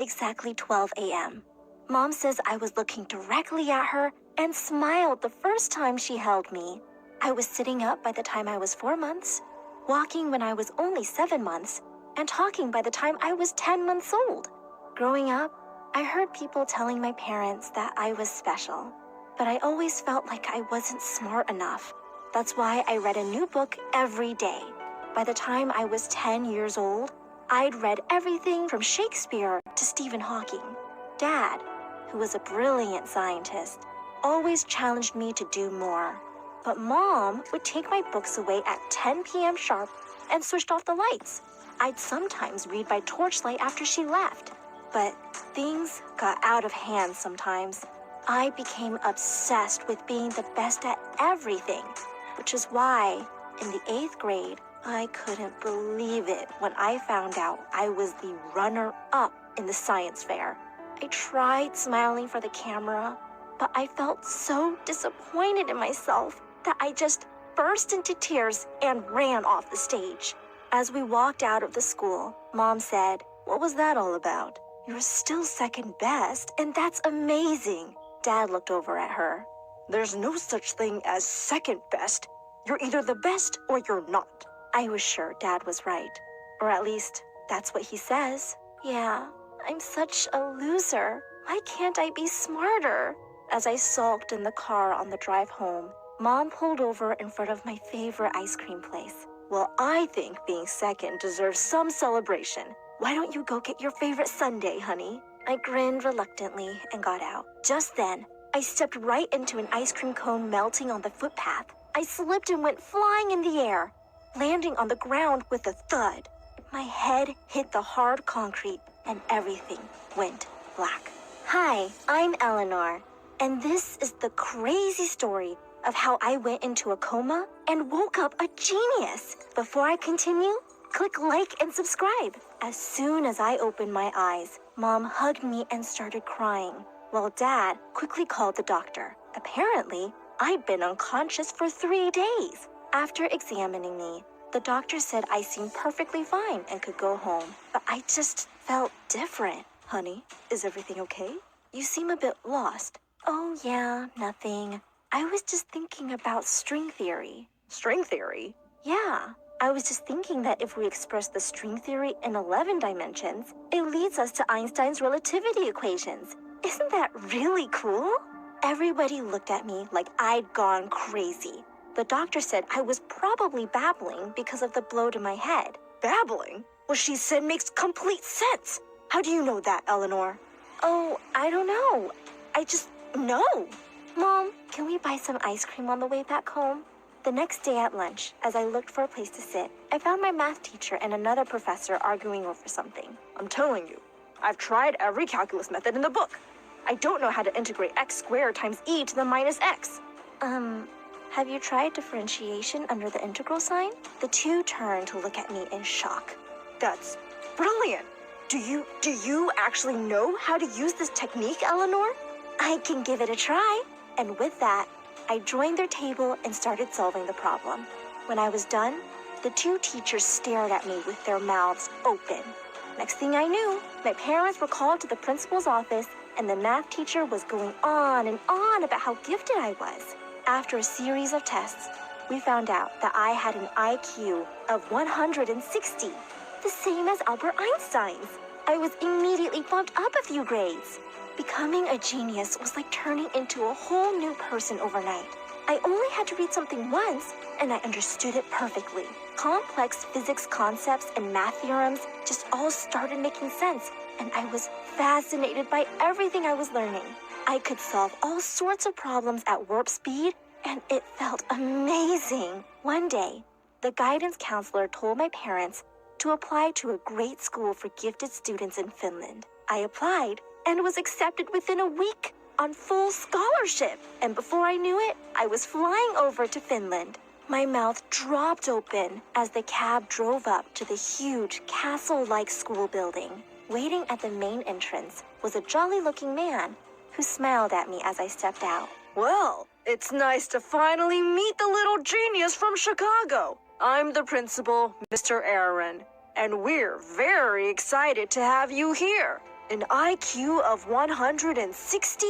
exactly 12 a.m. Mom says I was looking directly at her and smiled the first time she held me. I was sitting up by the time I was 4 months, walking when I was only 7 months, and talking by the time I was 10 months old. Growing up, I heard people telling my parents that I was special, but I always felt like I wasn't smart enough. That's why I read a new book every day. By the time I was 10 years old, I'd read everything from Shakespeare to Stephen Hawking. Dad, who was a brilliant scientist, always challenged me to do more. But Mom would take my books away at 10 p.m. sharp and switched off the lights. I'd sometimes read by torchlight after she left. But things got out of hand sometimes. I became obsessed with being the best at everything, which is why, in the 8th grade, I couldn't believe it when I found out I was the runner-up in the science fair. I tried smiling for the camera, but I felt so disappointed in myself that I just burst into tears and ran off the stage. As we walked out of the school, Mom said, "What was that all about? You're still second best, and that's amazing." Dad looked over at her. "There's no such thing as second best. You're either the best or you're not." I was sure Dad was right. Or at least, that's what he says. Yeah, I'm such a loser. Why can't I be smarter? As I sulked in the car on the drive home, Mom pulled over in front of my favorite ice cream place. "Well, I think being second deserves some celebration. Why don't you go get your favorite sundae, honey?" I grinned reluctantly and got out. Just then, I stepped right into an ice cream cone melting on the footpath. I slipped and went flying in the air, landing on the ground with a thud. My head hit the hard concrete and everything went black. Hi, I'm Eleanor, and this is the crazy story of how I went into a coma and woke up a genius. Before I continue, click like and subscribe. As soon as I opened my eyes, Mom hugged me and started crying, while Dad quickly called the doctor. Apparently, I'd been unconscious for 3 days. After examining me, the doctor said I seemed perfectly fine and could go home, but I just felt different. "Honey, is everything okay? You seem a bit lost." "Oh yeah, nothing. I was just thinking about string theory." "String theory?" "Yeah. I was just thinking that if we express the string theory in 11 dimensions, it leads us to Einstein's relativity equations. Isn't that really cool?" Everybody looked at me like I'd gone crazy. The doctor said I was probably babbling because of the blow to my head. "Babbling? What she said makes complete sense. How do you know that, Eleanor?" "Oh, I don't know. I just know." "Mom, can we buy some ice cream on the way back home?" The next day at lunch, as I looked for a place to sit, I found my math teacher and another professor arguing over something. "I'm telling you, I've tried every calculus method in the book. I don't know how to integrate x squared times e to the minus x. Have you tried differentiation under the integral sign?" The two turned to look at me in shock. "That's brilliant. Do you actually know how to use this technique, Eleanor?" "I can give it a try." And with that, I joined their table and started solving the problem. When I was done, the two teachers stared at me with their mouths open. Next thing I knew, my parents were called to the principal's office, and the math teacher was going on and on about how gifted I was. After a series of tests, we found out that I had an IQ of 160, the same as Albert Einstein's. I was immediately bumped up a few grades. Becoming a genius was like turning into a whole new person overnight. I only had to read something once, and I understood it perfectly. Complex physics concepts and math theorems just all started making sense, and I was fascinated by everything I was learning. I could solve all sorts of problems at warp speed, and it felt amazing. One day, the guidance counselor told my parents to apply to a great school for gifted students in Finland. I applied and was accepted within a week on full scholarship. And before I knew it, I was flying over to Finland. My mouth dropped open as the cab drove up to the huge castle-like school building. Waiting at the main entrance was a jolly-looking man who smiled at me as I stepped out. "Well, it's nice to finally meet the little genius from Chicago. I'm the principal, Mr. Aaron, and we're very excited to have you here. An IQ of 160?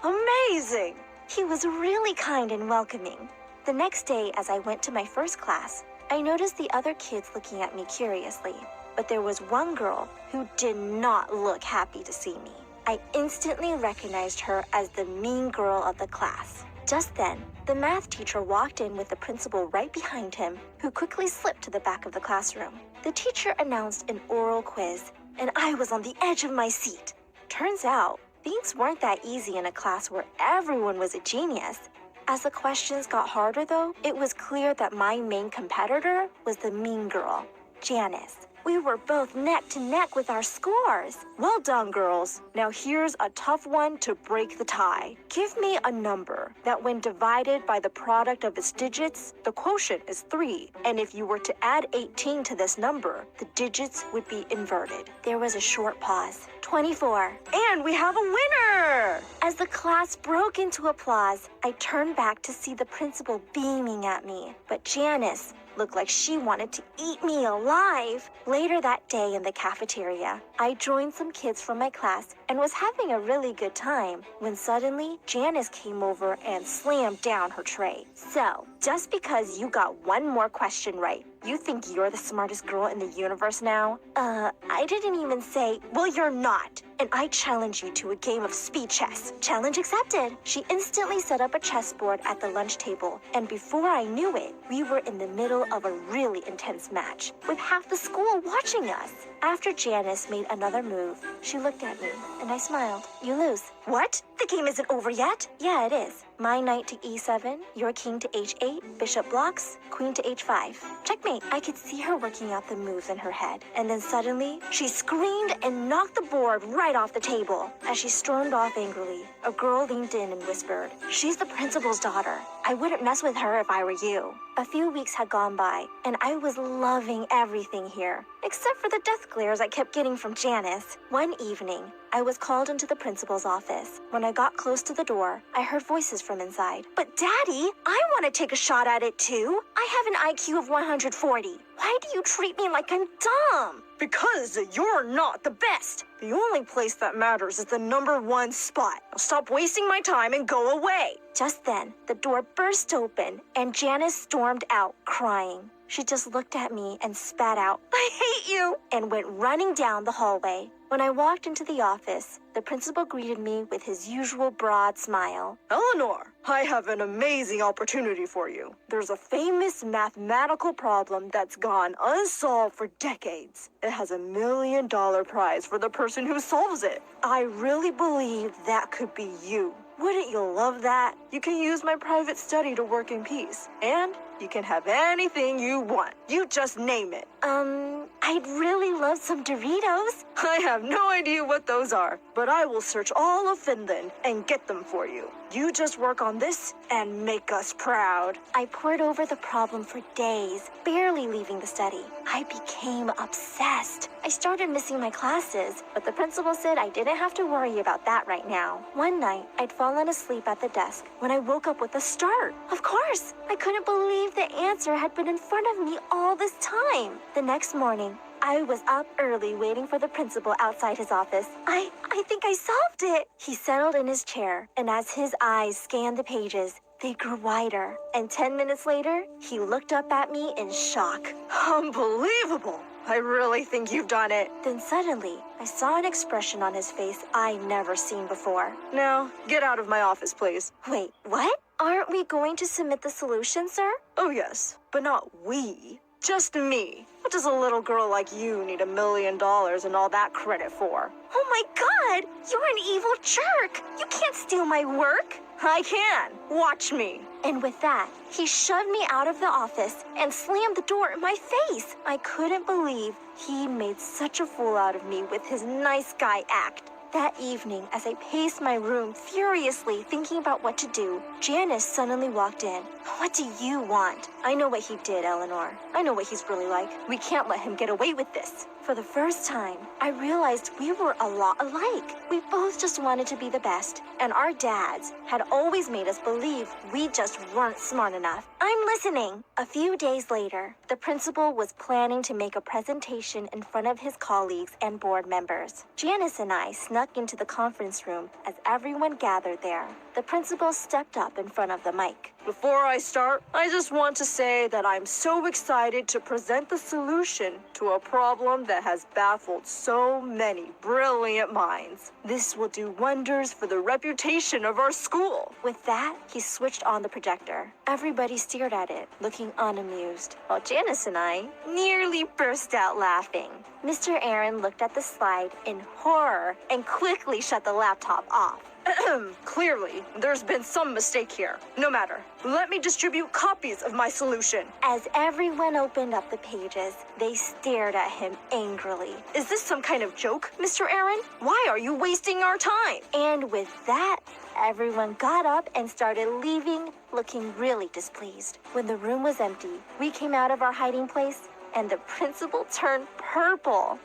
Amazing! He was really kind and welcoming. The next day, as I went to my first class, I noticed the other kids looking at me curiously. But there was one girl who did not look happy to see me. I instantly recognized her as the mean girl of the class. Just then, the math teacher walked in with the principal right behind him, who quickly slipped to the back of the classroom. The teacher announced an oral quiz, and I was on the edge of my seat. Turns out, things weren't that easy in a class where everyone was a genius. As the questions got harder, though, it was clear that my main competitor was the mean girl, Janice. We were both neck to neck with our scores. Well done, girls. Now here's a tough one to break the tie. Give me a number that when divided by the product of its digits, the quotient is 3. And if you were to add 18 to this number, the digits would be inverted. There was a short pause. 24. And we have a winner! As the class broke into applause, I turned back to see the principal beaming at me. But Janice looked like she wanted to eat me alive. Later that day in the cafeteria, I joined some kids from my class and was having a really good time when suddenly Janice came over and slammed down her tray. So, just because you got one more question right, you think you're the smartest girl in the universe now? I didn't even say, well, you're not. And I challenge you to a game of speed chess. Challenge accepted. She instantly set up a chessboard at the lunch table, and before I knew it, we were in the middle of a really intense match, with half the school watching us. After Janice made another move, she looked at me, and I smiled. You lose. What? The game isn't over yet? Yeah, it is. My knight to e7, your king to h8, bishop blocks, queen to h5. Checkmate. I could see her working out the moves in her head, and then suddenly, she screamed and knocked the board right off the table. As she stormed off angrily, a girl leaned in and whispered, "She's the principal's daughter. I wouldn't mess with her if I were you." A few weeks had gone by, and I was loving everything here, except for the death glares I kept getting from Janice. One evening, I was called into the principal's office. When I got close to the door, I heard voices from inside. "But Daddy, I want to take a shot at it too. I have an IQ of 140. Why do you treat me like I'm dumb?" "Because you're not the best. The only place that matters is the #1 spot. Now stop wasting my time and go away." Just then, the door burst open and Janice stormed out, crying. She just looked at me and spat out, "I hate you," and went running down the hallway. When I walked into the office, the principal greeted me with his usual broad smile. "Eleanor, I have an amazing opportunity for you. There's a famous mathematical problem that's gone unsolved for decades. It has $1 million prize for the person who solves it. I really believe that could be you. Wouldn't you love that? You can use my private study to work in peace, and you can have anything you want. You just name it." I'd really love some Doritos. "I have no idea what those are, but I will search all of Finland and get them for you. You just work on this and make us proud." I pored over the problem for days, barely leaving the study. I became obsessed. I started missing my classes, but the principal said I didn't have to worry about that right now. One night, I'd fallen asleep at the desk when I woke up with a start. Of course, I couldn't believe the answer had been in front of me all this time. The next morning, I was up early waiting for the principal outside his office. I think I solved it. He settled in his chair, and as his eyes scanned the pages, they grew wider. And 10 minutes later, he looked up at me in shock. "Unbelievable! I really think you've done it." Then suddenly, I saw an expression on his face I'd never seen before. "Now, get out of my office, please." Wait, what? Aren't we going to submit the solution, sir? "Oh yes, but not we. Just me. What does a little girl like you need $1 million and all that credit for?" "Oh my God! You're an evil jerk! You can't steal my work!" "I can. Watch me." And with that, he shoved me out of the office and slammed the door in my face. I couldn't believe he made such a fool out of me with his nice guy act. That evening, as I paced my room furiously thinking about what to do, Janice suddenly walked in. "What do you want?" "I know what he did, Eleanor. I know what he's really like. We can't let him get away with this." For the first time, I realized we were a lot alike. We both just wanted to be the best, and our dads had always made us believe we just weren't smart enough. I'm listening. A few days later, the principal was planning to make a presentation in front of his colleagues and board members. Janice and I snuck into the conference room as everyone gathered there. The principal stepped up in front of the mic. Before I start, I just want to say that I'm so excited to present the solution to a problem that has baffled so many brilliant minds. This will do wonders for the reputation of our school. With that, he switched on the projector. Everybody stared at it, looking unamused, while Janice and I nearly burst out laughing. Mr. Aaron looked at the slide in horror and quickly shut the laptop off. Clearly, there's been some mistake here. No matter. Let me distribute copies of my solution. As everyone opened up the pages, they stared at him angrily. Is this some kind of joke, Mr. Aaron? Why are you wasting our time? And with that, everyone got up and started leaving, looking really displeased. When the room was empty, we came out of our hiding place, and the principal turned purple.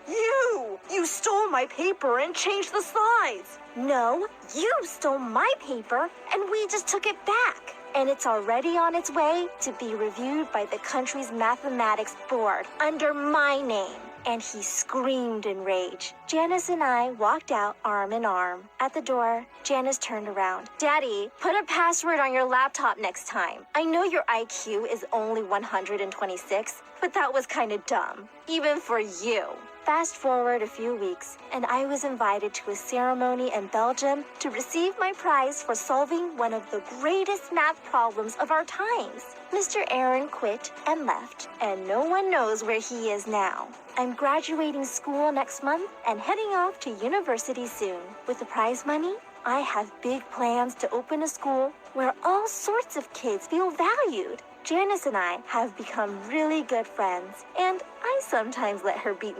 You stole my paper and changed the slides. No, you stole my paper, and we just took it back. And it's already on its way to be reviewed by the country's mathematics board under my name. And he screamed in rage. Janice and I walked out arm in arm. At the door, Janice turned around. Daddy, put a password on your laptop next time. I know your IQ is only 126, but that was kind of dumb, even for you. Fast forward a few weeks, and I was invited to a ceremony in Belgium to receive my prize for solving one of the greatest math problems of our times. Mr. Aaron quit and left, and no one knows where he is now. I'm graduating school next month and heading off to university soon. With the prize money, I have big plans to open a school where all sorts of kids feel valued. Janice and I have become really good friends, and I sometimes let her beat me